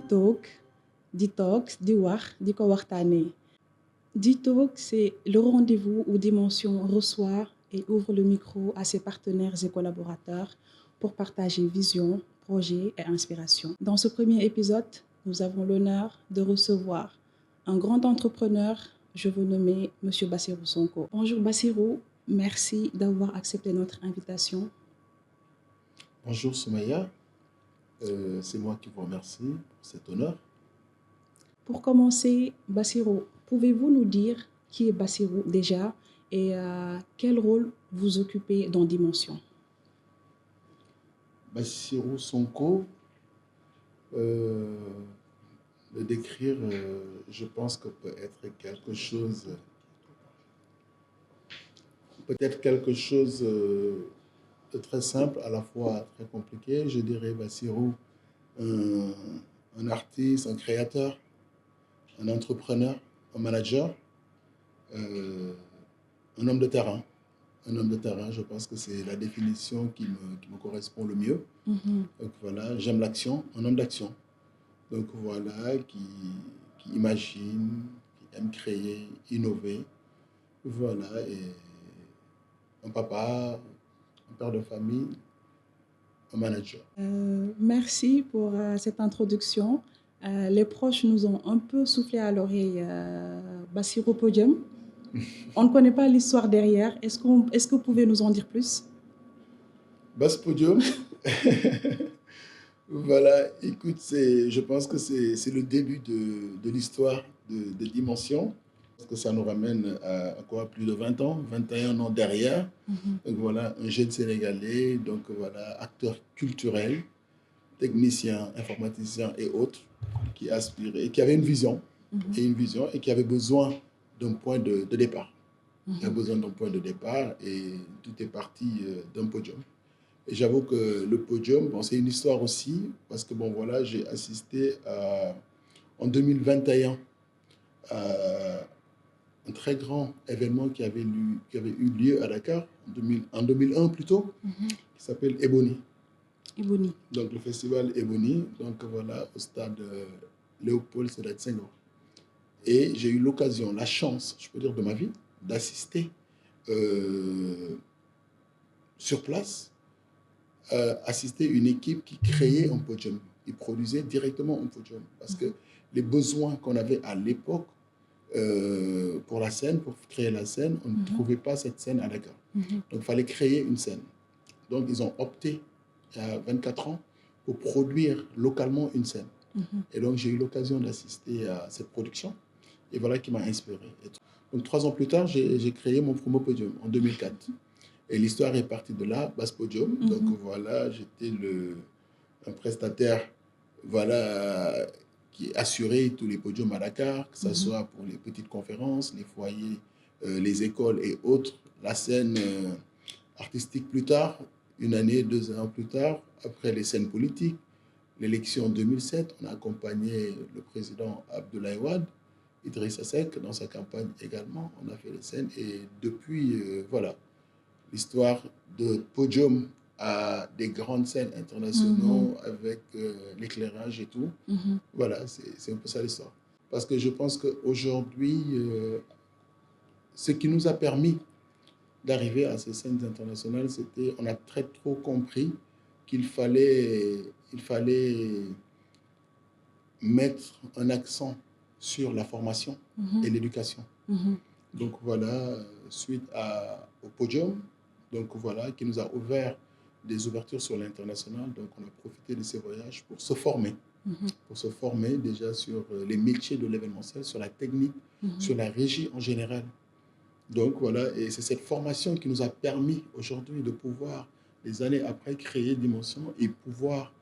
toog di talks di wax di ko waxtaanee. Talk, c'est le rendez-vous où Dimension reçoit et ouvre le micro à ses partenaires et collaborateurs pour partager vision, projets et inspiration. Dans ce premier épisode, nous avons l'honneur de recevoir un grand entrepreneur, je veux nommer Monsieur Bassirou Sonko. Bonjour Bassirou, merci d'avoir accepté notre invitation. Bonjour Soumaya, c'est moi qui vous remercie pour cet honneur. Pour commencer, Bassirou, pouvez-vous nous dire qui est Bassirou déjà et quel rôle vous occupez dans Dimension? Bassirou Sonko, le décrire, je pense que peut-être quelque chose de très simple, à la fois très compliqué. Je dirais Bassirou, un artiste, un créateur, un entrepreneur, un manager, un homme de terrain. Un homme de terrain, je pense que c'est la définition qui me correspond le mieux. Donc voilà, j'aime l'action, un homme d'action. Donc voilà, qui imagine, qui aime créer, innover. Voilà, et un papa, un père de famille, un manager. Merci pour cette introduction. Les proches nous ont un peu soufflé à l'oreille Bassirou Podium. On ne connaît pas l'histoire derrière. Est-ce que vous pouvez nous en dire plus? Bass Podium. Voilà, écoute, je pense que c'est le début de l'histoire de Dimension. Parce que ça nous ramène à quoi, plus de 20 ans, 21 ans derrière. Donc voilà, un jeune Sénégalais, donc voilà, acteur culturel, technicien, informaticien et autres, qui aspirait, qui avait une vision, et qui avait besoin d'un point de départ. Il a besoin d'un point de départ et tout est parti d'un podium. Et j'avoue que le podium, bon, c'est une histoire aussi, parce que bon, voilà, j'ai assisté en 2021 à un très grand événement qui avait eu lieu à Dakar, en 2001 plutôt, qui s'appelle Ebony. Ebony. Donc le festival Ebony, donc voilà, au stade Léopold Sédar Senghor. Et j'ai eu l'occasion, la chance, je peux dire, de ma vie, d'assister sur place, assister une équipe qui créait un podium. Ils produisaient directement un podium. Parce que les besoins qu'on avait à l'époque pour la scène, pour créer la scène, on ne trouvait pas cette scène à Dakar. Donc il fallait créer une scène. Donc ils ont opté, il y a 24 ans, pour produire localement une scène. Et donc j'ai eu l'occasion d'assister à cette production. Et voilà qui m'a inspiré. Donc 3 ans plus tard, j'ai créé mon premier podium en 2004. Et l'histoire est partie de là, Bass Podium. Donc voilà, j'étais un prestataire, voilà, qui assurait tous les podiums à Dakar, que ce soit pour les petites conférences, les foyers, les écoles et autres. La scène artistique plus tard, 1 année, 2 ans plus tard, après les scènes politiques, l'élection 2007, on a accompagné le président Abdoulaye Wade, Idrissa Seck dans sa campagne également. On a fait les scènes et depuis, voilà, l'histoire de podium à des grandes scènes internationales avec l'éclairage et tout. Voilà, c'est un peu ça l'histoire. Parce que je pense qu'aujourd'hui, ce qui nous a permis d'arriver à ces scènes internationales, c'était on a très trop compris qu'il fallait mettre un accent sur la formation et l'éducation. Donc voilà, suite au podium, donc voilà, qui nous a ouvert des ouvertures sur l'international. Donc on a profité de ces voyages pour se former. Pour se former déjà sur les métiers de l'événementiel, sur la technique, sur la régie en général. Donc voilà, et c'est cette formation qui nous a permis aujourd'hui de pouvoir, des années après, créer Dimension et pouvoir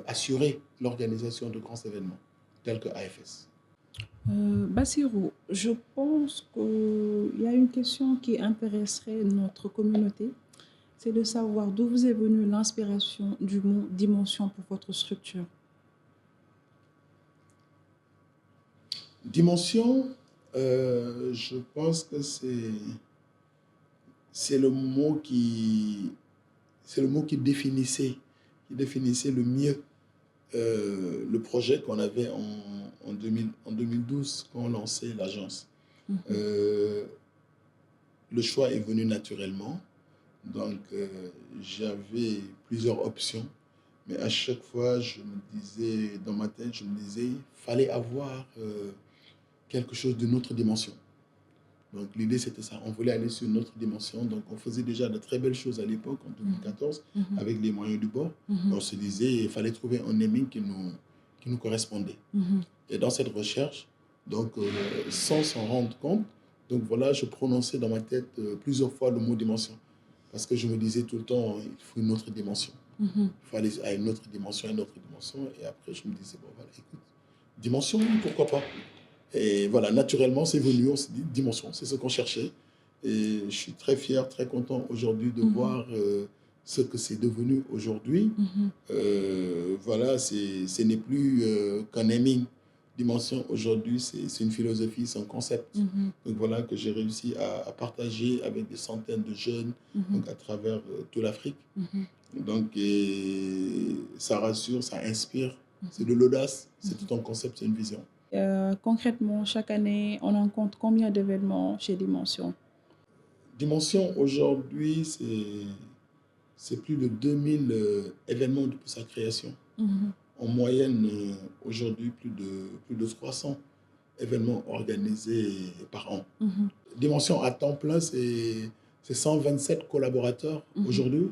assurer l'organisation de grands événements tels que AFS. Bassirou, je pense qu'il y a une question qui intéresserait notre communauté. C'est de savoir d'où vous est venue l'inspiration du mot Dimension pour votre structure. Dimension, je pense que c'est le mot qui définissait le mieux le projet qu'on avait en 2012 quand on lançait l'agence. Euh, le choix est venu naturellement. Donc, j'avais plusieurs options. Mais à chaque fois, je me disais, dans ma tête, je me disais, il fallait avoir quelque chose d'une autre dimension. Donc, l'idée, c'était ça. On voulait aller sur une autre dimension. Donc, on faisait déjà de très belles choses à l'époque, en 2014, avec les moyens du bord. On se disait, il fallait trouver un naming qui nous correspondait. Et dans cette recherche, donc, sans s'en rendre compte, donc voilà, je prononçais dans ma tête plusieurs fois le mot dimension. Parce que je me disais tout le temps, il faut une autre dimension. Il faut aller à une autre dimension, une autre dimension. Et après, je me disais, bon, voilà, écoute, dimension, pourquoi pas. Et voilà, naturellement, c'est venu, on s'est dit, dimension, c'est ce qu'on cherchait. Et je suis très fier, très content aujourd'hui de voir ce que c'est devenu aujourd'hui. Voilà, ce n'est plus qu'un naming. Dimension aujourd'hui, c'est une philosophie, c'est un concept. Donc voilà, que j'ai réussi à partager avec des centaines de jeunes donc à travers toute l'Afrique. Donc, et ça rassure, ça inspire. C'est de l'audace, c'est tout un concept, c'est une vision. Concrètement, chaque année, on en compte combien d'événements chez Dimension? Dimension, aujourd'hui, c'est plus de 2000 événements depuis sa création. En moyenne, aujourd'hui, plus de 300 événements organisés par an. Dimension à temps plein, c'est 127 collaborateurs aujourd'hui,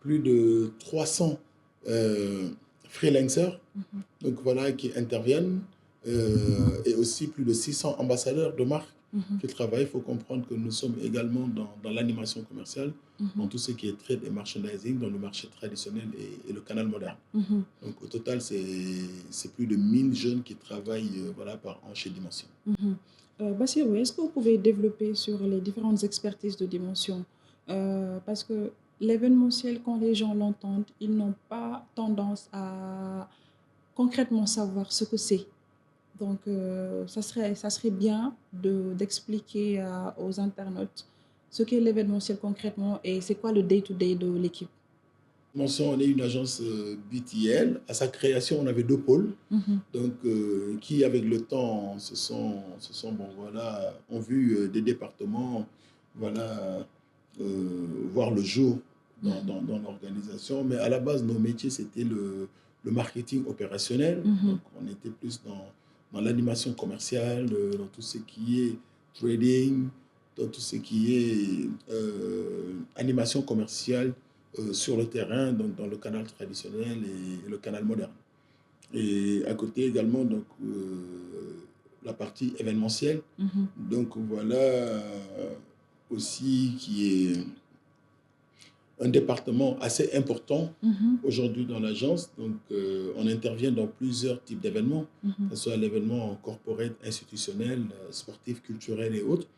plus de 300 freelancers donc voilà, qui interviennent et aussi plus de 600 ambassadeurs de marque qui travaillent. Il faut comprendre que nous sommes également dans l'animation commerciale, dans tout ce qui est trade et merchandising, dans le marché traditionnel et le canal moderne. Donc au total, c'est plus de 1000 jeunes qui travaillent voilà, par an chez Dimension. Bassirou, est-ce que vous pouvez développer sur les différentes expertises de Dimension? Parce que l'événementiel, quand les gens l'entendent, ils n'ont pas tendance à concrètement savoir ce que c'est. Donc, ça serait bien d'expliquer aux internautes ce qu'est l'événementiel concrètement et c'est quoi le day-to-day de l'équipe. Dimension, on est une agence BTL. À sa création, on avait deux pôles, donc, qui, avec le temps, bon, voilà, ont vu des départements voilà, voir le jour dans l'organisation. Mais à la base, nos métiers, c'était le marketing opérationnel. Donc, on était plus dans l'animation commerciale, dans tout ce qui est trading, dans tout ce qui est animation commerciale sur le terrain, donc dans le canal traditionnel et le canal moderne. Et à côté également, donc, la partie événementielle. Donc voilà aussi qui est un département assez important aujourd'hui dans l'agence. Donc, on intervient dans plusieurs types d'événements, que ce soit l'événement corporate, institutionnel, sportif, culturel et autres.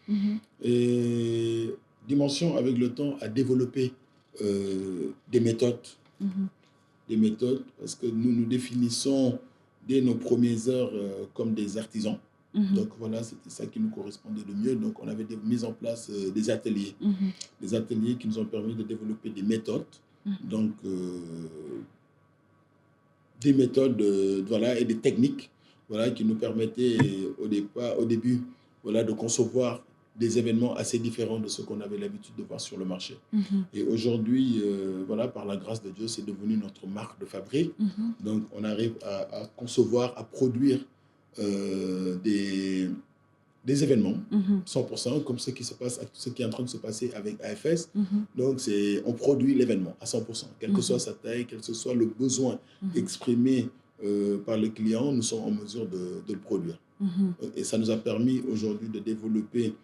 Et Dimension, avec le temps, a développé des méthodes. Des méthodes, parce que nous définissons dès nos premières heures comme des artisans. Donc voilà, c'était ça qui nous correspondait le mieux. Donc on avait mis en place des ateliers. Des ateliers qui nous ont permis de développer des méthodes. Donc des méthodes voilà, et des techniques voilà, qui nous permettaient au début voilà, de concevoir des événements assez différents de ce qu'on avait l'habitude de voir sur le marché. Et aujourd'hui, voilà, par la grâce de Dieu, c'est devenu notre marque de fabrique. Donc on arrive à concevoir, à produire des événements 100%, comme ce qui se passe, ce qui est en train de se passer avec AFS. Donc, on produit l'événement à 100%, quelle que soit sa taille, quel que soit le besoin exprimé par le client, nous sommes en mesure de le produire. Et ça nous a permis aujourd'hui de développer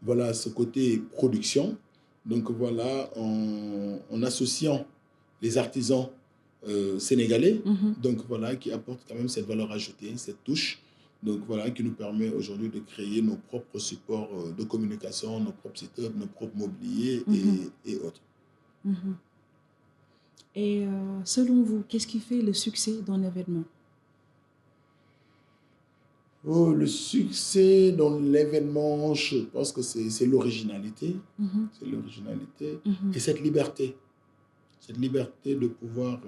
voilà, ce côté production. Donc, voilà, en associant les artisans sénégalais, donc voilà, qui apportent quand même cette valeur ajoutée, cette touche. Donc voilà, qui nous permet aujourd'hui de créer nos propres supports de communication, nos propres setups, nos propres mobiliers et autres. Et selon vous, qu'est-ce qui fait le succès d'un événement? Oh, le succès dans l'événement, je pense que c'est l'originalité. C'est l'originalité et cette liberté. Cette liberté de pouvoir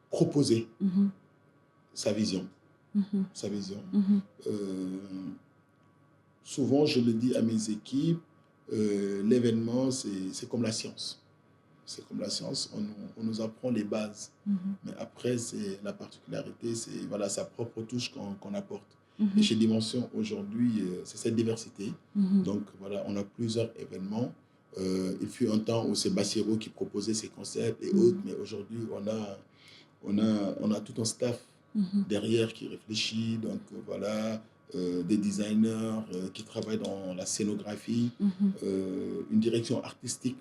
proposer Mhm. sa vision. Mhm. Sa vision. Mhm. Souvent, je le dis à mes équipes, l'événement, c'est comme la science. C'est comme la science, on nous apprend les bases. Mhm. Mais après, c'est la particularité, c'est voilà, sa propre touche qu'on apporte. Et Mhm. chez Dimension, aujourd'hui, c'est cette diversité. Mhm. Donc, voilà, on a plusieurs événements. Il fut un temps où c'est Bassiro qui proposait ses concepts et autres, mais aujourd'hui, on a tout un staff Mhm. derrière qui réfléchit. Donc, voilà, des designers qui travaillent dans la scénographie, Mhm. une direction artistique,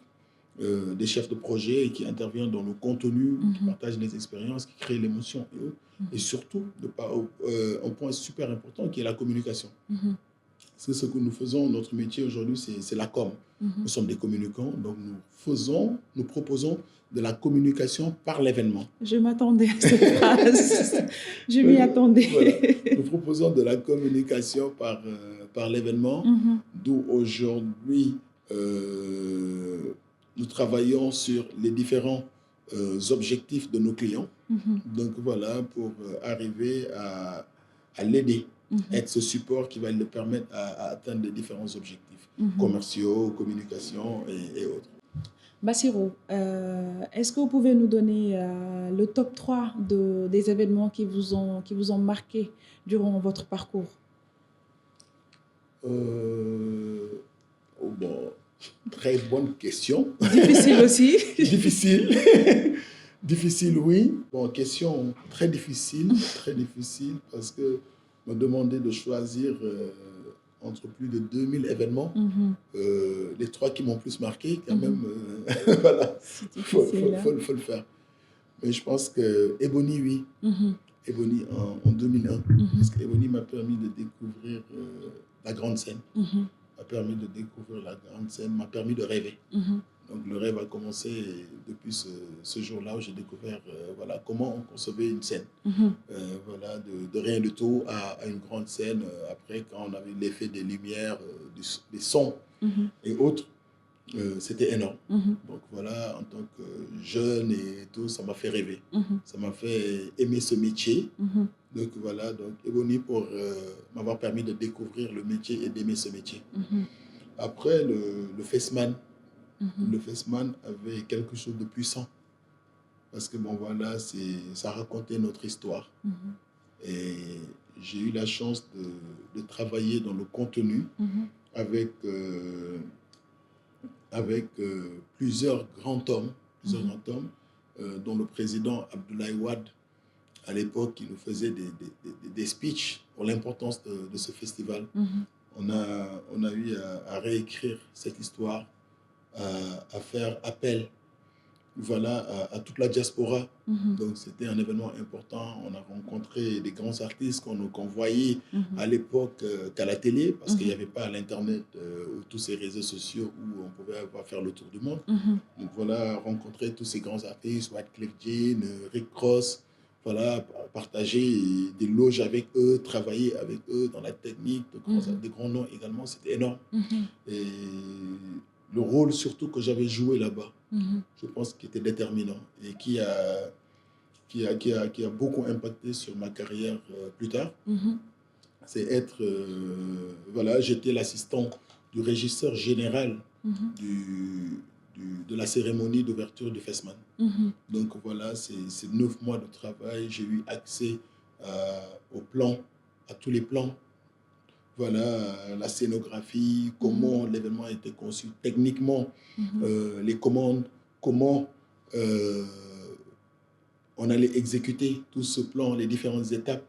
des chefs de projet qui interviennent dans le contenu, qui Mhm. partagent les expériences, qui créent l'émotion et autres. Et surtout, un point super important qui est la communication. Mhm. Parce que ce que nous faisons, notre métier aujourd'hui, c'est la com. Mhm. Nous sommes des communicants, donc nous proposons de la communication par l'événement. Je m'attendais à cette phrase. Je m'y attendais. Voilà. Nous proposons de la communication par l'événement, Mhm. d'où aujourd'hui, nous travaillons sur les différents objectifs de nos clients. Mhm. Donc voilà, pour arriver à l'aider, Mhm. être ce support qui va le permettre à atteindre les différents objectifs Mhm. commerciaux, communication et autres. Bassirou, est-ce que vous pouvez nous donner le top 3 des événements qui vous ont marqué durant votre parcours? Bon, très bonne question. Difficile aussi. Difficile. Difficile, oui. Bon, question très difficile parce que me demander de choisir entre plus de 2000 événements, les 3 qui m'ont plus marqué, quand même, voilà, C'est faut difficile. le faire. Mais je pense que Ebony, oui. Ebony en 2001. Parce que Ebony m'a permis de découvrir la grande scène. M'a permis de découvrir la grande scène, m'a permis de rêver. Donc le rêve a commencé depuis ce jour-là où j'ai découvert voilà, comment on concevait une scène. Voilà, de rien du tout à une grande scène. Après, quand on avait l'effet des lumières, des sons et autres, c'était énorme. Donc voilà, en tant que jeune et tout, ça m'a fait rêver. Ça m'a fait aimer ce métier. Donc voilà, donc Ebony pour m'avoir permis de découvrir le métier et d'aimer ce métier. Après, le Festman. Le Festman avait quelque chose de puissant. Parce que bon voilà, ça racontait notre histoire. Et j'ai eu la chance de travailler dans le contenu avec plusieurs grands hommes, dont le président Abdoulaye Wade, à l'époque, qui nous faisait des speeches pour l'importance de ce festival. On a eu à réécrire cette histoire, à faire appel voilà, à toute la diaspora. Donc c'était un événement important. On a rencontré des grands artistes qu'on voyait à l'époque qu'à la télé, parce qu'il n'y avait pas l'Internet ou tous ces réseaux sociaux où on pouvait faire le tour du monde. Donc voilà, rencontrer tous ces grands artistes, Wyclef Jean, Rick Ross, voilà, partager des loges avec eux, travailler avec eux dans la technique, de grands noms également, c'était énorme. Et le rôle surtout que j'avais joué là-bas, je pense qu'il était déterminant et qui a beaucoup impacté sur ma carrière plus tard. C'est être, voilà, j'étais l'assistant du régisseur général de la cérémonie d'ouverture du Festman. Donc voilà, c'est 9 mois de travail. J'ai eu accès au plan, à tous les plans. Voilà, la scénographie, comment l'événement a été conçu techniquement, les commandes, comment on allait exécuter tout ce plan, les différentes étapes.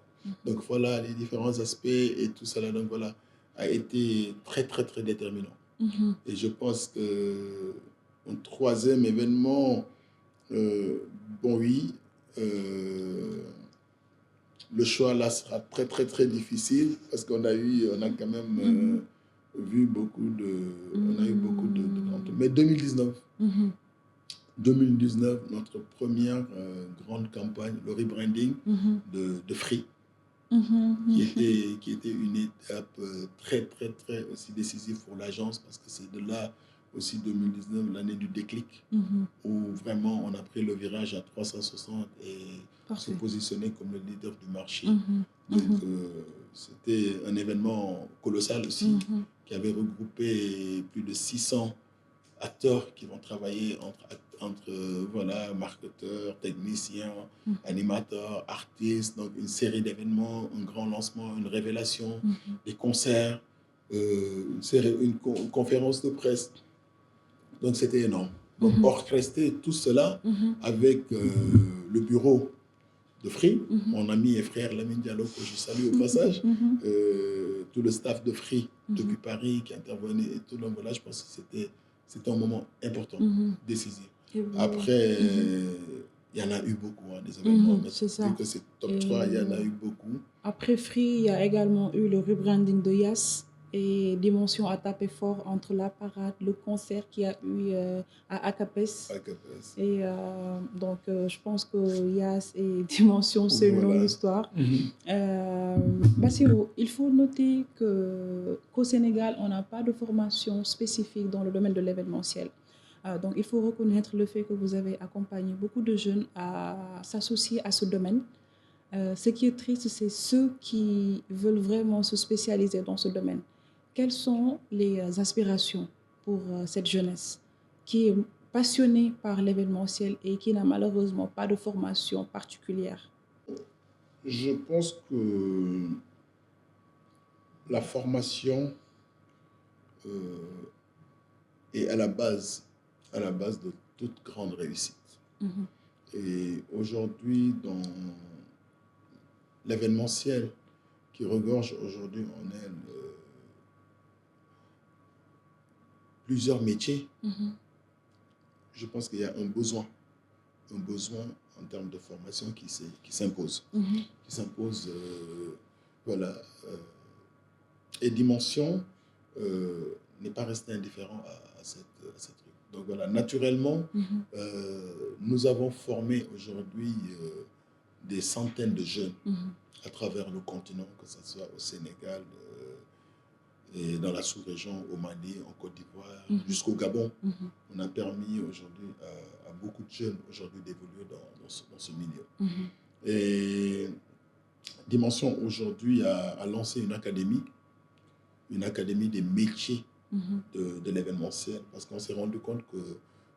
Donc voilà, les différents aspects et tout cela, donc voilà, a été très, très, très déterminant. Et je pense qu'un troisième événement, bon oui, le choix là sera très, très, très difficile parce qu'on a quand même vu beaucoup on a eu beaucoup de mais 2019, 2019, notre première grande campagne, le rebranding de Free, qui était une étape très, très, très aussi décisive pour l'agence parce que c'est de là aussi 2019, l'année du déclic, où vraiment on a pris le virage à 360 et Parfait. se positionner comme le leader du marché. Donc, c'était un événement colossal aussi, qui avait regroupé plus de 600 acteurs qui vont travailler entre voilà, marketeurs, techniciens, animateurs, artistes, donc une série d'événements, un grand lancement, une révélation, des concerts, une conférence de presse. Donc c'était énorme. Donc orchestrer tout cela avec le bureau de Free, mon ami et frère Lamine Diallo, que je salue au passage, tout le staff de Free depuis Paris qui intervenait et tout. Donc voilà, je pense que c'était un moment important, décisif. Après, il y en a eu beaucoup, hein, des événements. Mais c'est ça. Vu que c'est top 3, il y en a eu beaucoup. Après Free, il y a également eu le rebranding de Yas et Dimension a tapé fort entre la parade, le concert qu'il y a eu à Acapes. Et donc, je pense que Yas et Dimension, c'est une longue histoire. Bassirou, il faut noter qu'au Sénégal, on n'a pas de formation spécifique dans le domaine de l'événementiel. Donc, il faut reconnaître le fait que vous avez accompagné beaucoup de jeunes à s'associer à ce domaine. Ce qui est triste, c'est ceux qui veulent vraiment se spécialiser dans ce domaine. Quelles sont les aspirations pour cette jeunesse qui est passionnée par l'événementiel et qui n'a malheureusement pas de formation particulière? Je pense que la formation est à la base de toute grande réussite. Et aujourd'hui, dans l'événementiel qui regorge aujourd'hui en elle plusieurs métiers, je pense qu'il y a un besoin en termes de formation qui s'impose. Qui s'impose, voilà. Et Dimension n'est pas resté indifférent à cette truc. Donc voilà, naturellement, nous avons formé aujourd'hui des centaines de jeunes à travers le continent, que ce soit au Sénégal et dans la sous-région, au Mali, en Côte d'Ivoire, jusqu'au Gabon. On a permis aujourd'hui à beaucoup de jeunes aujourd'hui d'évoluer dans ce milieu. Et Dimension aujourd'hui a lancé une académie des métiers de l'événementiel, parce qu'on s'est rendu compte que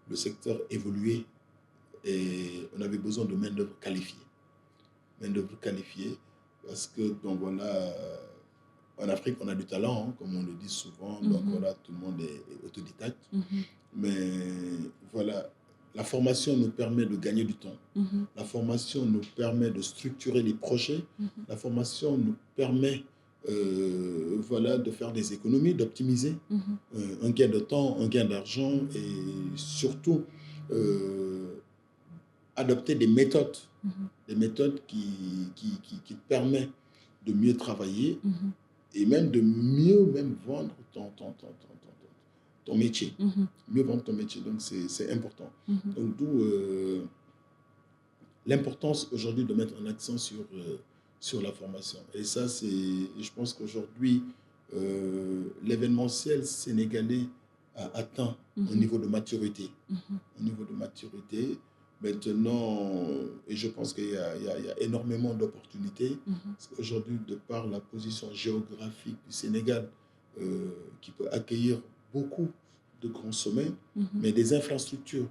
le secteur évoluait et on avait besoin de main-d'œuvre qualifiée. Parce que, donc voilà, en Afrique, on a du talent, hein, comme on le dit souvent, donc voilà, tout le monde est autodidacte. Mais voilà, la formation nous permet de gagner du temps. La formation nous permet de structurer les projets. La formation nous permet voilà, de faire des économies, d'optimiser un gain de temps, un gain d'argent et surtout adopter des méthodes qui te permettent de mieux travailler et même de mieux vendre ton métier. Mieux vendre ton métier, donc c'est important. Donc d'où l'importance aujourd'hui de mettre un accent sur la formation. Et ça, je pense qu'aujourd'hui, l'événementiel sénégalais a atteint un niveau de maturité. Un niveau de maturité. Maintenant, et je pense qu'il y a énormément d'opportunités. Aujourd'hui, de par la position géographique du Sénégal, qui peut accueillir beaucoup de grands sommets, mais des infrastructures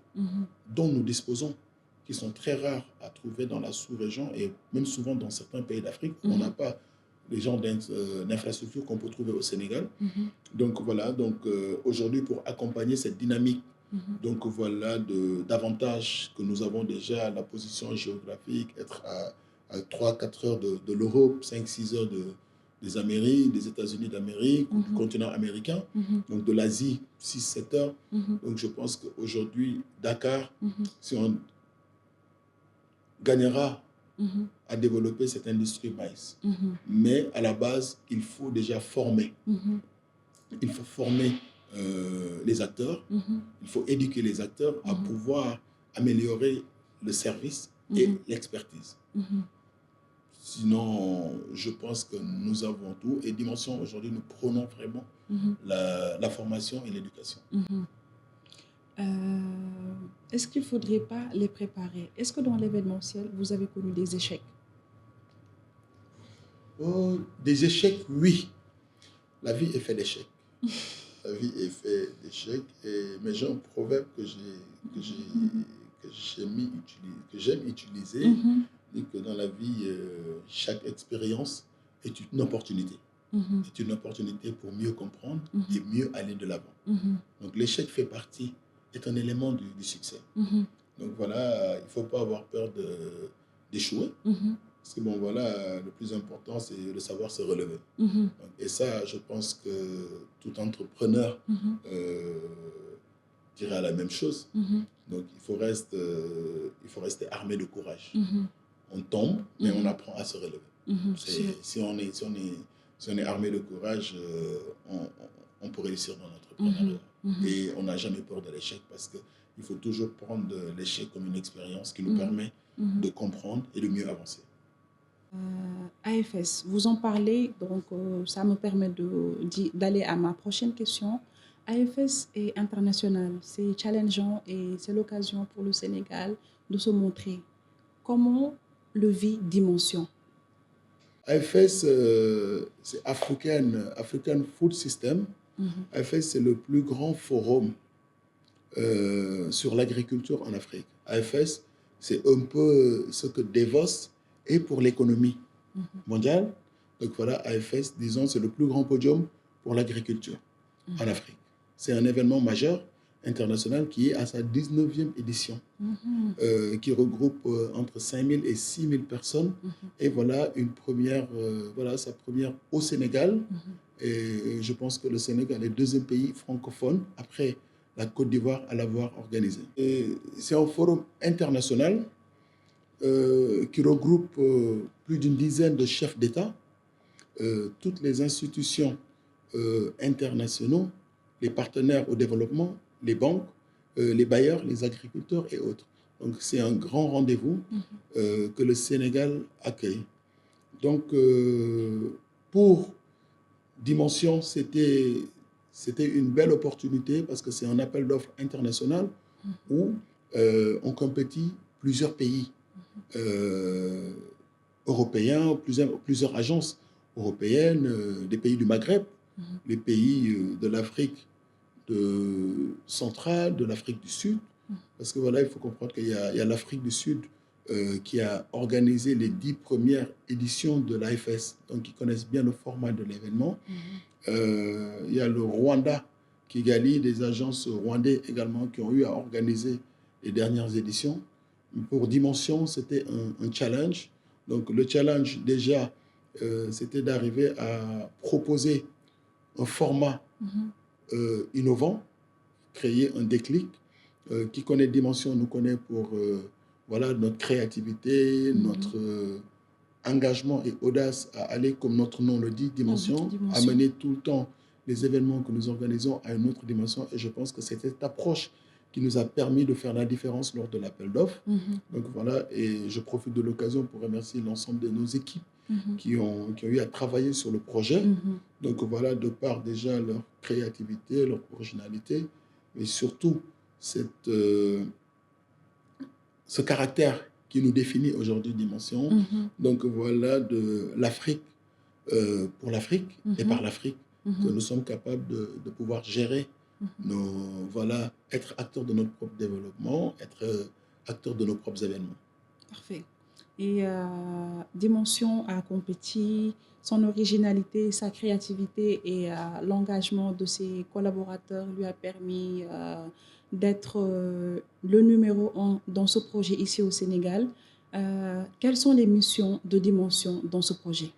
dont nous disposons, qui sont très rares à trouver dans la sous-région et même souvent dans certains pays d'Afrique, on n'a pas les genres d'infrastructures qu'on peut trouver au Sénégal. Donc voilà, aujourd'hui, pour accompagner cette dynamique, donc voilà, d'avantages que nous avons déjà, la position géographique, être à 3-4 heures de l'Europe, 5-6 heures des Amériques, des États-Unis d'Amérique, du continent américain, donc de l'Asie, 6-7 heures. Donc je pense qu'aujourd'hui, Dakar, si on gagnera à développer cette industrie maïs. Mais à la base, il faut déjà former. Il faut former les acteurs, il faut éduquer les acteurs à pouvoir améliorer le service et l'expertise. Sinon, je pense que nous avons tout. Et Dimension, aujourd'hui, nous prenons vraiment la formation et l'éducation. Est-ce qu'il ne faudrait pas les préparer? Est-ce que dans l'événementiel, vous avez connu des échecs? Oh, des échecs, oui. La vie est faite d'échecs. La vie est faite d'échecs. Mais j'ai un proverbe que j'ai, que j'aime utiliser, Mhm, dit que dans la vie, chaque expérience est une opportunité. mhm, C'est une opportunité pour mieux comprendre mhm, et mieux aller de l'avant. mhm, Donc l'échec fait partie, est un élément du succès. mhm, Donc voilà, il ne faut pas avoir peur d'échouer. mhm, Parce que bon, voilà, le plus important, c'est de savoir se relever. mhm, Donc, et ça, je pense que tout entrepreneur mhm, euh, dirait la même chose. mhm, Donc, il faut rester armé de courage. mhm, On tombe, mais on mhm, apprend à se relever. mhm. Si on est armé de courage, on peut réussir dans Mhm, l'entrepreneuriat. mhm. Et on n'a jamais peur de l'échec parce qu'il faut toujours prendre l'échec comme une expérience qui nous Mhm, permet mhm. de comprendre et de mieux avancer. AFS, vous en parlez, donc ça me permet d'aller à ma prochaine question. AFS est international, c'est challengeant et c'est l'occasion pour le Sénégal de se montrer. Comment le vit Dimension? AFS, c'est African Food System. Mhm, AFS, c'est le plus grand forum sur l'agriculture en Afrique. AFS, c'est un peu ce que Davos est pour l'économie mhm, mondiale. Donc voilà, AFS, disons, c'est le plus grand podium pour l'agriculture en mhm, Afrique. C'est un événement majeur international qui est à sa 19e édition, mhm, qui regroupe entre 5000 et 6000 personnes. mhm, Et voilà une première, voilà sa première au Sénégal. mhm, Et je pense que le Sénégal est le deuxième pays francophone après la Côte d'Ivoire à l'avoir organisé. C'est un forum international qui regroupe plus d'une dizaine de chefs d'État, toutes les institutions internationaux, les partenaires au développement, les banques, les bailleurs, les agriculteurs et autres. Donc c'est un grand rendez-vous mhm, que le Sénégal accueille. Donc pour Dimension, c'était une belle opportunité parce que c'est un appel d'offres international où on compétit plusieurs pays euh, européens, plusieurs agences européennes, des pays du Maghreb, mhm, les pays de l'Afrique centrale, de l'Afrique du Sud. mhm, Parce que voilà, il faut comprendre qu'il y a l'Afrique du Sud qui a organisé les 10 premières éditions de l'AFS, donc ils connaissent bien le format de l'événement. mhm, Il y a le Rwanda, Kigali, des agences rwandais également qui ont eu à organiser les dernières éditions. Pour Dimension, c'était un challenge. Donc le challenge déjà, c'était d'arriver à proposer un format mhm, innovant, créer un déclic. Qui connaît Dimension nous connaît pour voilà, notre créativité, mhm, notre engagement et audace à aller, comme notre nom le dit, mhm. Dimension, Dimension. amener tout le temps les événements que nous organisons à une autre dimension. Et je pense que c'est cette approche qui nous a permis de faire la différence lors de l'appel d'offres. Mhm, Donc voilà, et je profite de l'occasion pour remercier l'ensemble de nos équipes mhm, qui ont eu à travailler sur le projet. mhm, Donc voilà, de par déjà leur créativité, leur originalité, mais surtout ce caractère qui nous définit aujourd'hui Dimension. mhm, Donc voilà, de l'Afrique pour l'Afrique et mhm, par l'Afrique que mhm, nous sommes capables de pouvoir gérer mhm. voilà, être acteurs de notre propre développement, être acteurs de nos propres événements. Parfait. Et Dimension a compétit, son originalité, sa créativité et l'engagement de ses collaborateurs lui a permis d'être le numéro un dans ce projet ici au Sénégal. Quelles sont les missions de Dimension dans ce projet?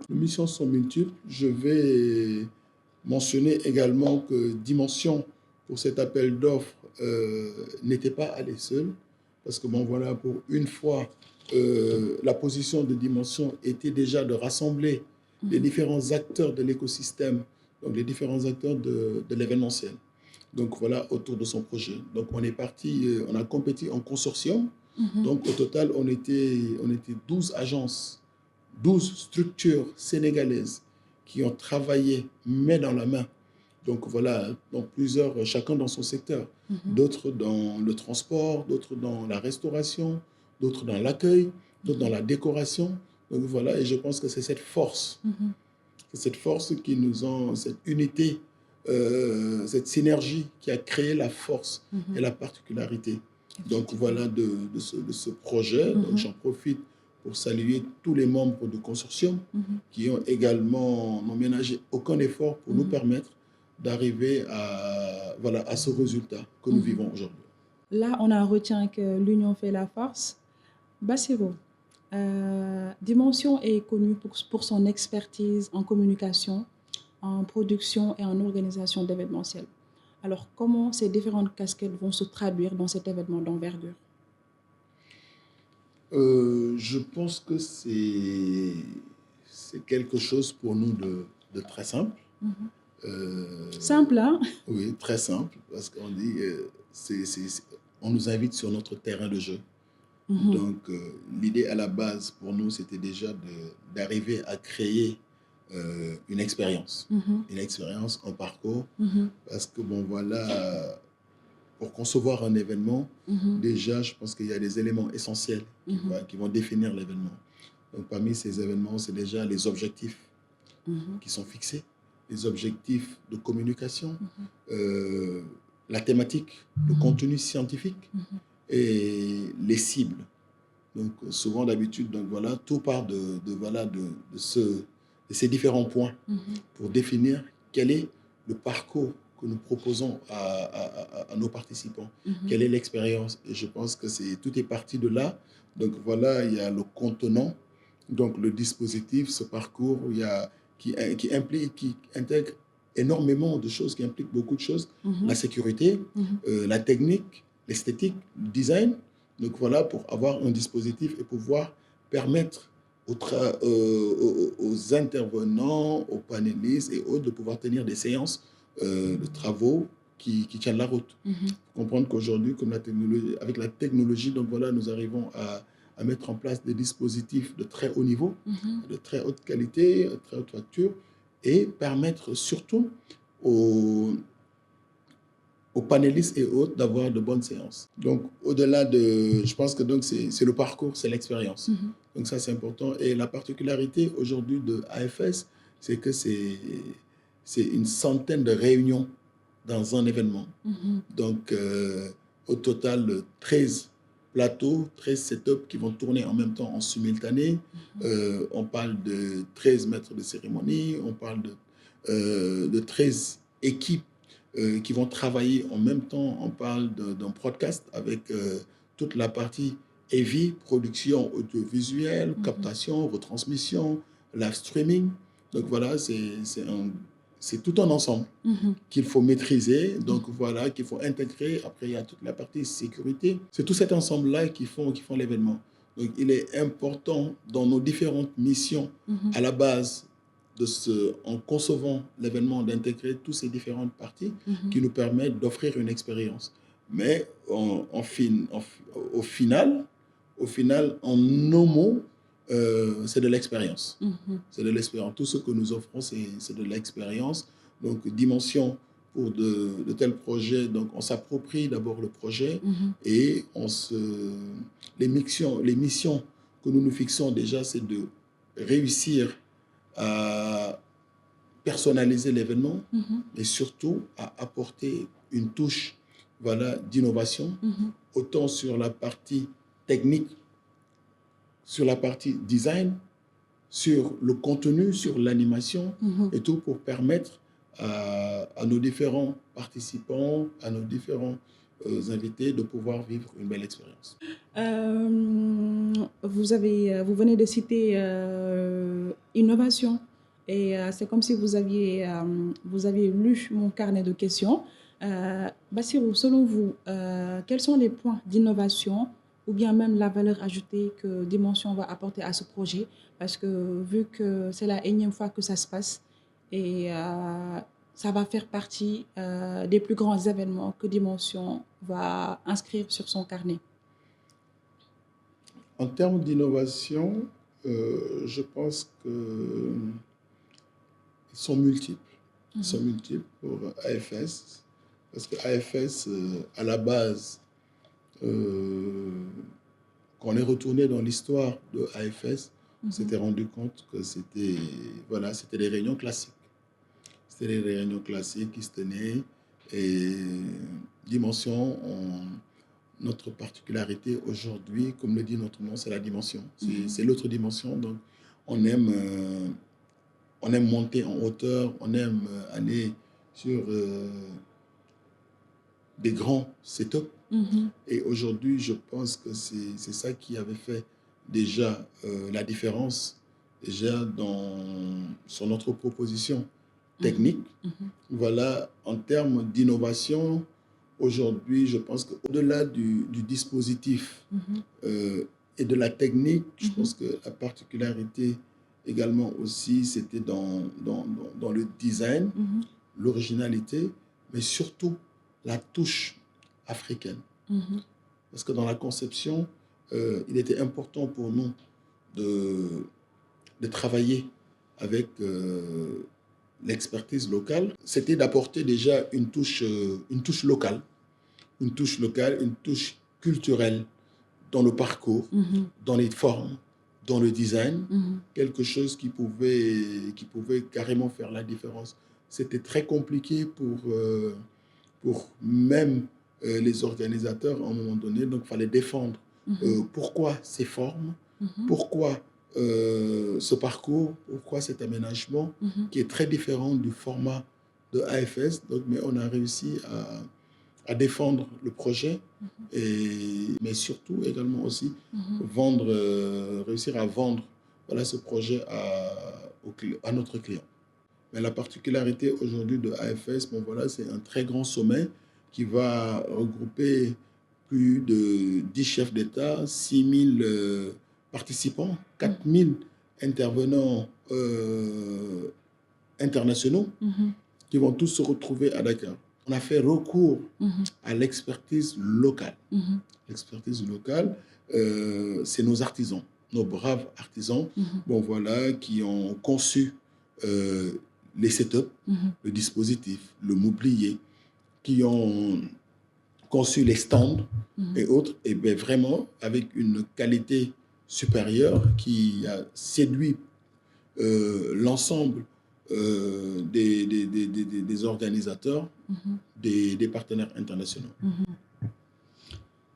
Les missions sont multiples. Je vais mentionner également que Dimension, pour cet appel d'offres, n'était pas allé seul. Parce que, bon, voilà, pour une fois, la position de Dimension était déjà de rassembler les Mhm, différents acteurs de l'écosystème, donc les différents acteurs de l'événementiel. Donc, voilà, autour de son projet. Donc, on est parti, on a compétit en consortium. mhm, Donc, au total, on était 12 agences, 12 structures sénégalaises qui ont travaillé main dans la main Donc voilà, dans plusieurs, chacun dans son secteur. Mhm. D'autres dans le transport, d'autres dans la restauration, d'autres dans l'accueil, d'autres dans la décoration. Donc voilà, et je pense que c'est Mhm. cette force qui nous ont, cette unité, cette synergie qui a créé la force et Mhm. la particularité. Donc Effectivement. voilà de ce projet. Donc Mhm. j'en profite pour saluer tous les membres du consortium Mhm. qui ont également n'ont ménagé aucun effort pour nous Mhm. permettre d'arriver à, voilà, à ce résultat que nous Mhm. vivons aujourd'hui. Là, on a retient que l'union fait la force. Bassirou, Dimension est connue pour son expertise en communication, en production et en organisation d'événementiels. Alors, comment ces différentes casquettes vont se traduire dans cet événement d'envergure? Je pense que c'est quelque chose pour nous de très simple. Mhm. Euh, Simple, hein? oui, très simple, parce qu'on dit, on nous invite sur notre terrain de jeu. Mhm. Donc, l'idée à la base pour nous, c'était déjà d'arriver à créer Mhm. une expérience, un parcours, Mhm. parce que bon, voilà, pour concevoir un événement, Mhm. déjà, je pense qu'il y a des éléments essentiels Mhm. qui vont définir l'événement. Donc, parmi ces événements, c'est déjà les objectifs Mhm. qui sont fixés, les objectifs de communication, Mhm. euh, la thématique, le contenu scientifique Mhm. et les cibles. Donc, souvent, d'habitude, donc voilà, tout part voilà, de ces différents points Mhm. pour définir quel est le parcours que nous proposons à nos participants, Mhm. quelle est l'expérience. Et je pense que tout est parti de là. Donc voilà, il y a le contenant, donc le dispositif, ce parcours, qui implique, qui intègre énormément de choses, qui implique beaucoup de choses, la Mhm. sécurité, Mhm. la technique, l'esthétique, le design. Donc voilà, pour avoir un dispositif et pouvoir permettre aux intervenants, aux panélistes et autres de pouvoir tenir des séances de travaux qui tiennent la route. Mhm. Comprendre qu'aujourd'hui, avec la technologie, donc voilà, nous arrivons à mettre en place des dispositifs de très haut niveau, Mhm. de très haute qualité, de très haute facture, et permettre surtout aux, aux panélistes et autres d'avoir de bonnes séances. Donc, au-delà de... Je pense que donc c'est le parcours, c'est l'expérience. Mhm. Donc, ça, c'est important. Et la particularité aujourd'hui de AFS, c'est que c'est une centaine de réunions dans un événement. Mhm. Donc, au total, 13 plateaux, 13 setups qui vont tourner en même temps en simultané. On parle de 13 maîtres de cérémonie, on parle de 13 équipes qui vont travailler en même temps. On parle d'un podcast avec toute la partie heavy, production audiovisuelle, Mhm. captation, retransmission, live streaming. Donc voilà, c'est tout un ensemble Mhm. qu'il faut maîtriser, donc voilà, qu'il faut intégrer. Après, il y a toute la partie sécurité. C'est tout cet ensemble-là qui font l'événement. Donc, il est important dans nos différentes missions, Mhm. à la base, en concevant l'événement, d'intégrer toutes ces différentes parties Mhm. qui nous permettent d'offrir une expérience. Mais au final, en nos mots, c'est de l'expérience. Mhm. C'est de l'expérience. Tout ce que nous offrons, c'est de l'expérience. Donc, dimension pour de tels projets. Donc, on s'approprie d'abord le projet Mhm. et les missions que nous nous fixons déjà, c'est de réussir à personnaliser l'événement, Mhm. mais surtout à apporter une touche, voilà, d'innovation, Mhm. autant sur la partie technique, sur la partie design, sur le contenu, sur l'animation Mhm. et tout pour permettre à nos différents participants, à nos différents invités de pouvoir vivre une belle expérience. Vous venez de citer innovation et c'est comme si vous aviez lu mon carnet de questions. Bassirou, selon vous, quels sont les points d'innovation ou bien même la valeur ajoutée que Dimension va apporter à ce projet? Parce que vu que c'est la énième fois que ça se passe et ça va faire partie des plus grands événements que Dimension va inscrire sur son carnet. En termes d'innovation, je pense qu'ils sont multiples. Ils sont multiples pour AFS. Parce que AFS, à la base, quand on est retourné dans l'histoire de AFS, on s'était rendu compte que c'était voilà, c'était des réunions classiques. C'était des réunions classiques qui se tenaient et dimension, notre particularité aujourd'hui, comme le dit notre nom, c'est la dimension. C'est l'autre dimension. Donc, on aime monter en hauteur, on aime aller sur des grands setups. Et aujourd'hui, je pense que c'est ça qui avait fait déjà la différence déjà sur notre proposition technique. Voilà, en termes d'innovation, aujourd'hui, je pense qu'au-delà du dispositif et de la technique, je pense que la particularité également aussi, c'était dans le design, l'originalité, mais surtout la touche africaine. Parce que dans la conception, il était important pour nous de travailler avec l'expertise locale. C'était d'apporter déjà une touche locale, une touche culturelle dans le parcours, dans les formes, dans le design, quelque chose qui pouvait carrément faire la différence. C'était très compliqué pour même les organisateurs à un moment donné. Donc, il fallait défendre pourquoi ces formes, pourquoi ce parcours, pourquoi cet aménagement qui est très différent du format de AFS. Donc, mais on a réussi à défendre le projet, mais surtout également aussi réussir à vendre voilà, ce projet à notre client. Mais la particularité aujourd'hui de AFS, bon, voilà, c'est un très grand sommet qui va regrouper plus de 10 chefs d'État, 6 000 participants, 4 000 intervenants internationaux qui vont tous se retrouver à Dakar. On a fait recours à l'expertise locale. L'expertise locale, c'est nos artisans, nos braves artisans, bon, voilà, qui ont conçu les setups, le dispositif, le mobilier, qui ont conçu les stands et autres, et bien vraiment avec une qualité supérieure qui a séduit l'ensemble des organisateurs, des partenaires internationaux.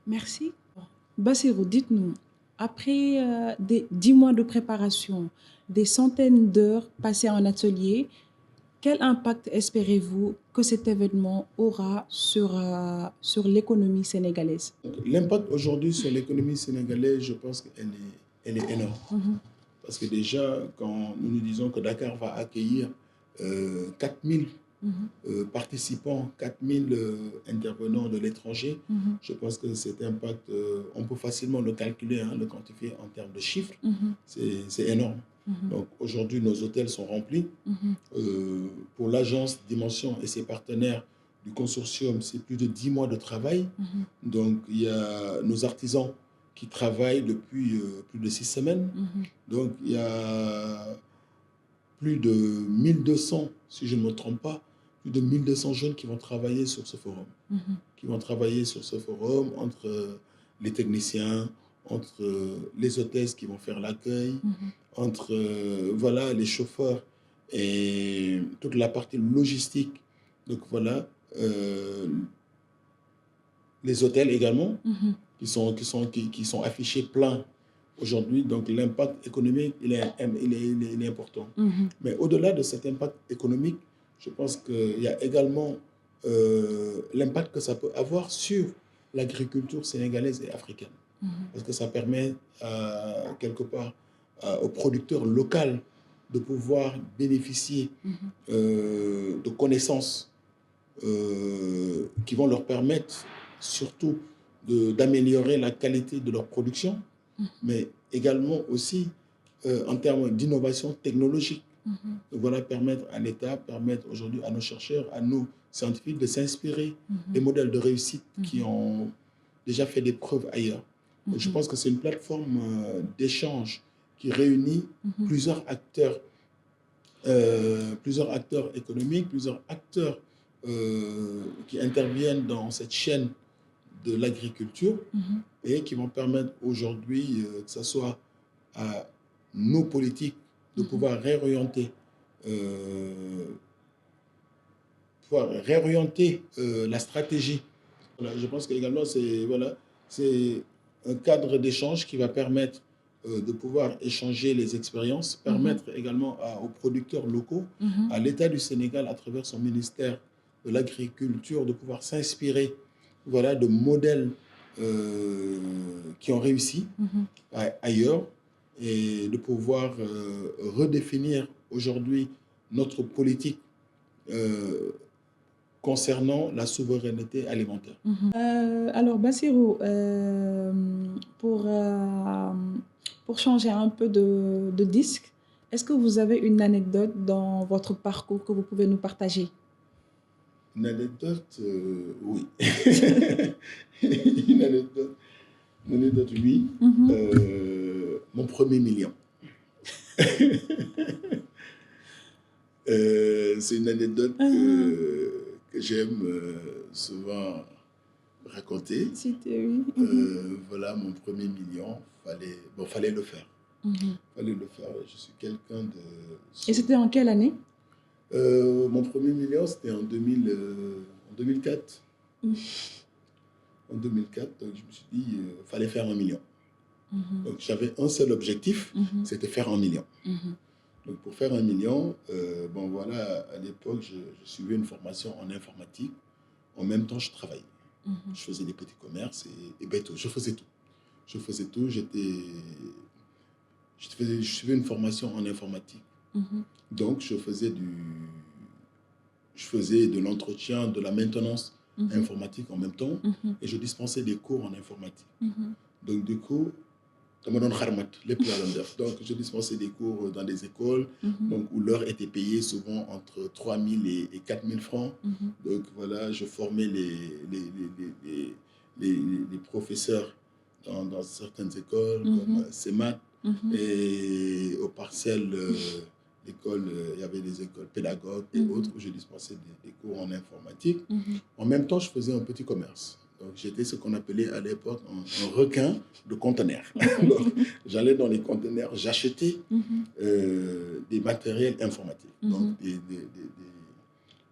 Merci. Bassirou, dites-nous, après 10 mois de préparation, des centaines d'heures passées en atelier, quel impact espérez-vous que cet événement aura sur l'économie sénégalaise? L'impact aujourd'hui sur l'économie sénégalaise, je pense qu'elle est énorme. Parce que déjà, quand nous disons que Dakar va accueillir 4 000 participants, 4 000 intervenants de l'étranger, je pense que cet impact, on peut facilement le calculer, le quantifier en termes de chiffres. C'est énorme. Donc aujourd'hui, nos hôtels sont remplis. Pour l'agence Dimension et ses partenaires du consortium, c'est plus de 10 mois de travail. Donc il y a nos artisans qui travaillent depuis plus de 6 semaines. Donc il y a plus de 1200, si je ne me trompe pas, plus de 1200 jeunes qui vont travailler sur ce forum. Qui vont travailler sur ce forum entre les techniciens, entre les hôtesses qui vont faire l'accueil, entre voilà, les chauffeurs et toute la partie logistique. Donc voilà, les hôtels également, qui sont affichés pleins aujourd'hui. Donc l'impact économique, il est important. Mais au-delà de cet impact économique, je pense qu'il y a également l'impact que ça peut avoir sur l'agriculture sénégalaise et africaine. Parce que ça permet quelque part aux producteurs locaux de pouvoir bénéficier de connaissances qui vont leur permettre surtout d'améliorer la qualité de leur production, mais également aussi en termes d'innovation technologique. Voilà, permettre à l'État, permettre aujourd'hui à nos chercheurs, à nos scientifiques de s'inspirer des modèles de réussite qui ont déjà fait des preuves ailleurs. Donc, je pense que c'est une plateforme d'échange qui réunit plusieurs acteurs plusieurs acteurs économiques, plusieurs acteurs qui interviennent dans cette chaîne de l'agriculture et qui vont permettre aujourd'hui que ce soit à nos politiques de pouvoir réorienter la stratégie. Voilà, je pense qu'également, c'est un cadre d'échange qui va permettre de pouvoir échanger les expériences, permettre également aux producteurs locaux, à l'État du Sénégal, à travers son ministère de l'Agriculture, de pouvoir s'inspirer voilà, de modèles qui ont réussi ailleurs et de pouvoir redéfinir aujourd'hui notre politique concernant la souveraineté alimentaire. Alors, Bassirou, pour changer un peu de disque, est-ce que vous avez une anecdote dans votre parcours que vous pouvez nous partager? Une anecdote, oui. Une anecdote, oui. Mon premier million. C'est une anecdote que j'aime souvent raconter. Oui. Voilà, mon premier million, fallait le faire. Fallait le faire. Je suis quelqu'un de... Et c'était en quelle année? Mon premier million, c'était en 2004. En 2004, donc je me suis dit, il fallait faire 1 million. Donc j'avais un seul objectif, c'était faire 1 million. Donc pour faire 1 million, bon voilà, à l'époque, je suivais une formation en informatique. En même temps, je travaillais. Je faisais des petits commerces et béto, je faisais tout. Je faisais tout, je suivais une formation en informatique. Donc je faisais de l'entretien, de la maintenance informatique en même temps et je dispensais des cours en informatique. Donc du coup, donc je dispensais des cours dans des écoles donc, où l'heure était payée souvent entre 3 000 et 4 000 francs. Donc voilà, je formais les professeurs dans certaines écoles comme CEMAT et au Parcelles, l'école, il y avait des écoles pédagogues et autres où je dispensais des cours en informatique. En même temps, je faisais un petit commerce. Donc, j'étais ce qu'on appelait à l'époque un requin de conteneurs. J'allais dans les conteneurs, j'achetais des matériels informatiques, donc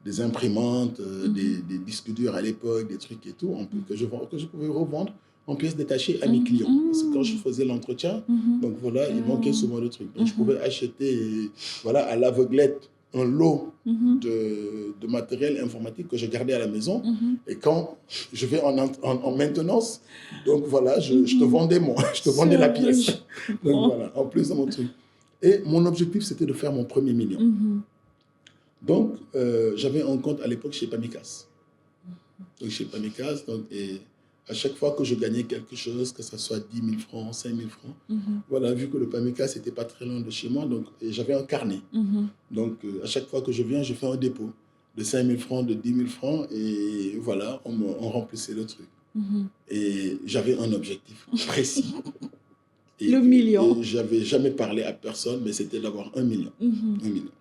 des imprimantes, des disques durs à l'époque, des trucs et tout, que je pouvais revendre en pièces détachées à mes clients. Parce que quand je faisais l'entretien, donc voilà, il manquait souvent de trucs. Donc, je pouvais acheter, voilà, à l'aveuglette, un lot de matériel informatique que je gardais à la maison. Et quand je vais en maintenance, donc voilà, je te vendais je te vendais la pièce. Donc voilà, en plus de mon truc. Et mon objectif, c'était de faire mon premier million. Donc, j'avais un compte à l'époque chez Pamicas. Donc, chez Pamicas, et à chaque fois que je gagnais quelque chose, que ce soit 10 000 francs, 5 000 francs, voilà, vu que le Pamicas n'était pas très loin de chez moi, donc j'avais un carnet. Donc, à chaque fois que je viens, je fais un dépôt de 5 000 francs, de 10 000 francs, et voilà, on remplissait le truc. Et j'avais un objectif précis. Le million. Et je n'avais jamais parlé à personne, mais c'était d'avoir 1 million. 1 million.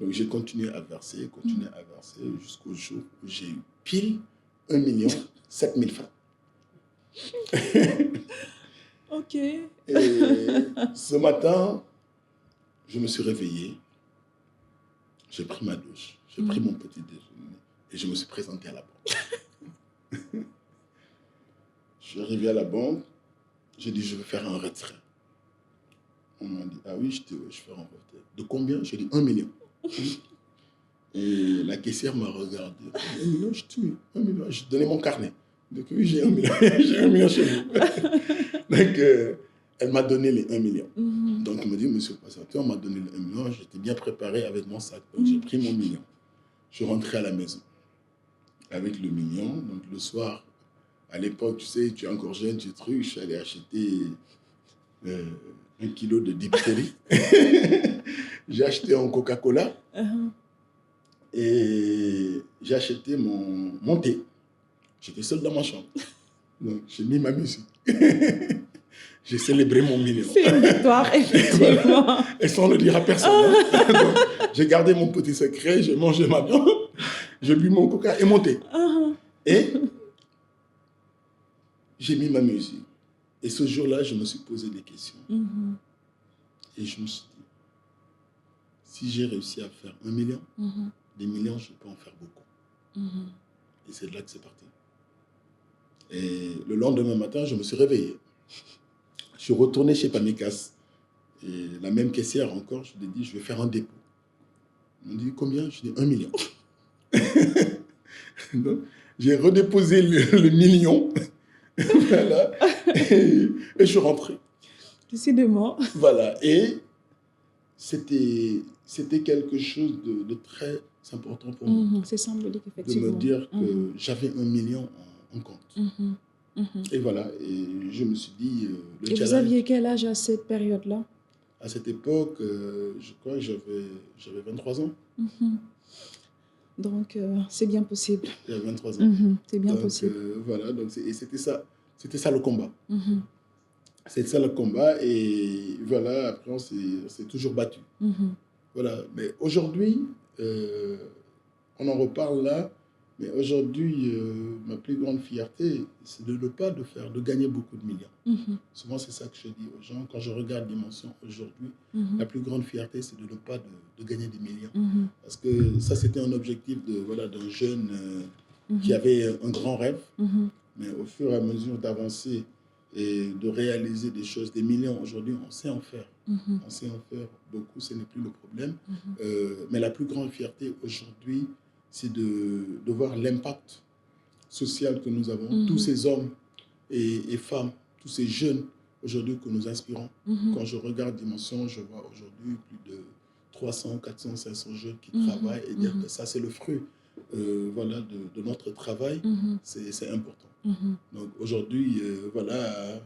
Donc, j'ai continué à verser jusqu'au jour où j'ai eu pile 1 million 7 000 francs. Ok. Et ce matin, je me suis réveillé, j'ai pris ma douche, j'ai pris mon petit déjeuner et je me suis présenté à la banque. Je suis arrivé à la banque, j'ai dit je vais faire un retrait. On m'a dit ah oui, je fais un retrait. De combien? J'ai dit 1 million. Et la caissière m'a regardé. 1 million, je tue. 1 million. Je donnais mon carnet. Donc oui, j'ai 1 million. J'ai 1 million chez vous. Donc elle m'a donné les 1 million. Donc elle me dit, monsieur le passateur, on m'a donné les 1 million. J'étais bien préparé avec mon sac. Donc j'ai pris mon million. Je suis rentré à la maison avec le million. Donc le soir, à l'époque, tu sais, tu es encore jeune, tu es truc. Je suis allé acheter 1 kilo de diphtérie. J'ai acheté un Coca-Cola. Et j'ai acheté mon thé. J'étais seul dans ma chambre. Donc, j'ai mis ma musique. J'ai célébré mon million. C'est une victoire, effectivement. Et sans le dire à personne. Hein. Donc, j'ai gardé mon petit secret, j'ai mangé ma viande, j'ai bu mon coca et mon thé. Et j'ai mis ma musique. Et ce jour-là, je me suis posé des questions. Et je me suis dit, si j'ai réussi à faire 1 million, des millions, je peux en faire beaucoup. Et c'est de là que c'est parti. Et le lendemain matin, je me suis réveillé. Je suis retourné chez Pamecas. Et la même caissière encore, je lui ai dit, je vais faire un dépôt. Ils m'ont dit, combien? Je lui ai dit, 1 million. Donc, j'ai redéposé le million. Voilà. Et je suis rentré. Décidément. Voilà. Et c'était quelque chose de très important pour moi. C'est symbolique, De effectivement. me dire que j'avais 1 million en compte. Et voilà. Et je me suis dit, le Et challenge... vous aviez quel âge à cette période-là? À cette époque, je crois que j'avais 23 ans. Donc, c'est bien possible. J'avais 23 ans. C'est bien Donc, possible. voilà, donc et c'était ça le combat. C'était ça le combat et voilà, après on s'est toujours battu. Voilà, mais aujourd'hui, on en reparle là, mais aujourd'hui, ma plus grande fierté, c'est de ne pas de gagner beaucoup de millions. Souvent, c'est ça que je dis aux gens. Quand je regarde Dimension aujourd'hui, la plus grande fierté, c'est de ne pas de gagner des millions. Parce que ça, c'était un objectif d'un jeune qui avait un grand rêve. Mais au fur et à mesure d'avancer et de réaliser des choses, des millions, aujourd'hui, on sait en faire. On sait en faire beaucoup, ce n'est plus le problème. Mais la plus grande fierté aujourd'hui, c'est de voir l'impact social que nous avons. Tous ces hommes et femmes, tous ces jeunes aujourd'hui que nous inspirons. Quand je regarde Dimension, je vois aujourd'hui plus de 300, 400, 500 jeunes qui travaillent et dire que ça, c'est le fruit voilà, de notre travail. C'est important. Donc aujourd'hui, voilà,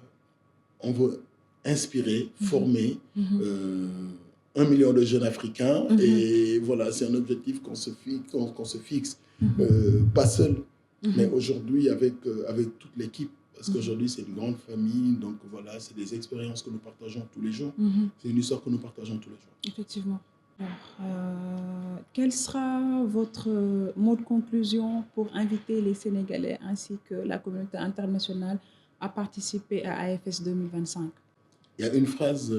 on veut inspirer, former 1 million de jeunes africains et voilà, c'est un objectif qu'on se fixe, pas seul, mais aujourd'hui avec toute l'équipe. Parce qu'aujourd'hui, c'est une grande famille, donc voilà, c'est des expériences que nous partageons tous les jours. C'est une histoire que nous partageons tous les jours. Effectivement. Alors, quel sera votre mot de conclusion pour inviter les Sénégalais ainsi que la communauté internationale à participer à AFS 2025? Il y a une phrase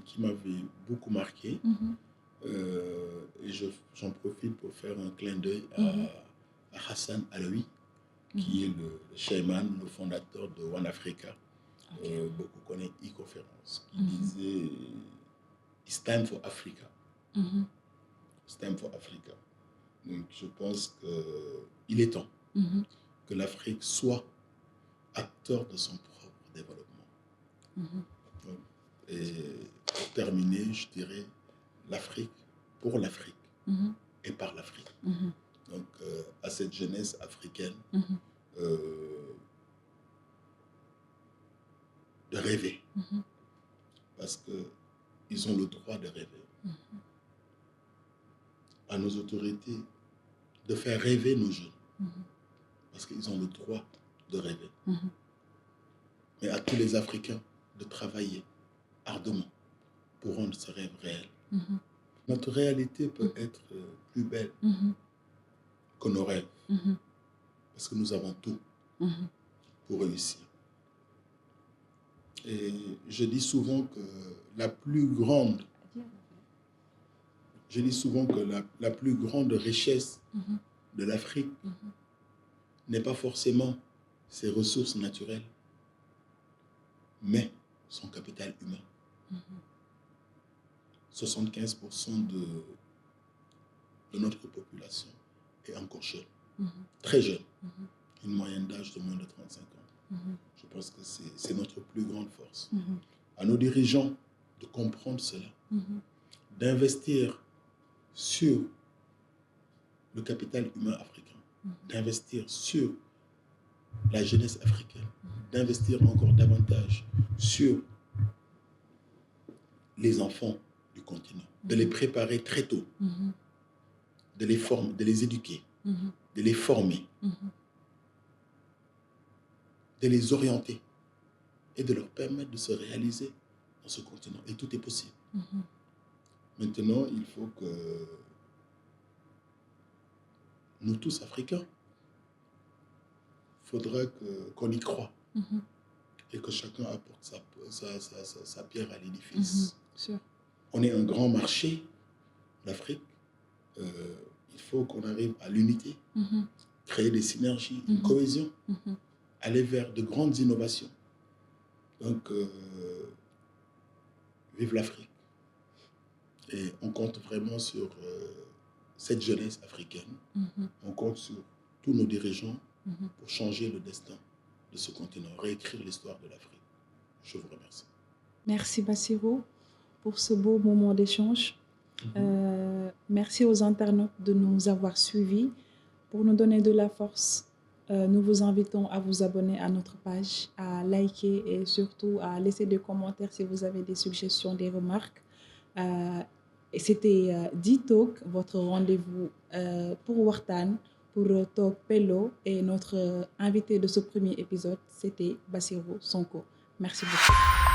qui m'avait beaucoup marqué, et j'en profite pour faire un clin d'œil à Hassan Alaoui, qui est le chairman, le fondateur de One Africa. Beaucoup connaissent e-conférence, qui disait « It's time for Africa ». It's time for Africa. Donc je pense qu'il est temps que l'Afrique soit acteur de son propre développement. Et pour terminer, je dirais l'Afrique pour l'Afrique et par l'Afrique. Donc à cette jeunesse africaine, de rêver. Parce qu'ils ont le droit de rêver. À nos autorités de faire rêver nos jeunes. Parce qu'ils ont le droit de rêver. Mais à tous les Africains de travailler ardemment pour rendre ce rêve réel. Notre réalité peut être plus belle que nos rêves. Parce que nous avons tout pour réussir. Et je dis souvent que la plus grande richesse de l'Afrique n'est pas forcément ses ressources naturelles, mais son capital humain. 75% de notre population est encore jeune, très jeune, une moyenne d'âge de moins de 35 ans. Je pense que c'est notre plus grande force. À nos dirigeants de comprendre cela, d'investir sur le capital humain africain, d'investir sur la jeunesse africaine, d'investir encore davantage sur les enfants du continent, de les préparer très tôt, de les former, de les éduquer, de les former, de les orienter et de leur permettre de se réaliser dans ce continent. Et tout est possible. Mhm. Maintenant, il faut que nous tous, Africains, il faudra qu'on y croie Mhm. et que chacun apporte sa pierre à l'édifice. Sûr. On est un grand marché, l'Afrique. Il faut qu'on arrive à l'unité, Mhm. créer des synergies, une cohésion, Mhm. aller vers de grandes innovations. Donc, vive l'Afrique. Et on compte vraiment sur cette jeunesse africaine. Mhm. On compte sur tous nos dirigeants Mhm. pour changer le destin de ce continent, réécrire l'histoire de l'Afrique. Je vous remercie. Merci Bassirou pour ce beau moment d'échange. Merci aux internautes de nous avoir suivis. Pour nous donner de la force, nous vous invitons à vous abonner à notre page, à liker et surtout à laisser des commentaires si vous avez des suggestions, des remarques. Et c'était D-Talk, votre rendez-vous pour Wartan, pour Talk Pello. Et notre invité de ce premier épisode, c'était Bassirou Sonko. Merci beaucoup.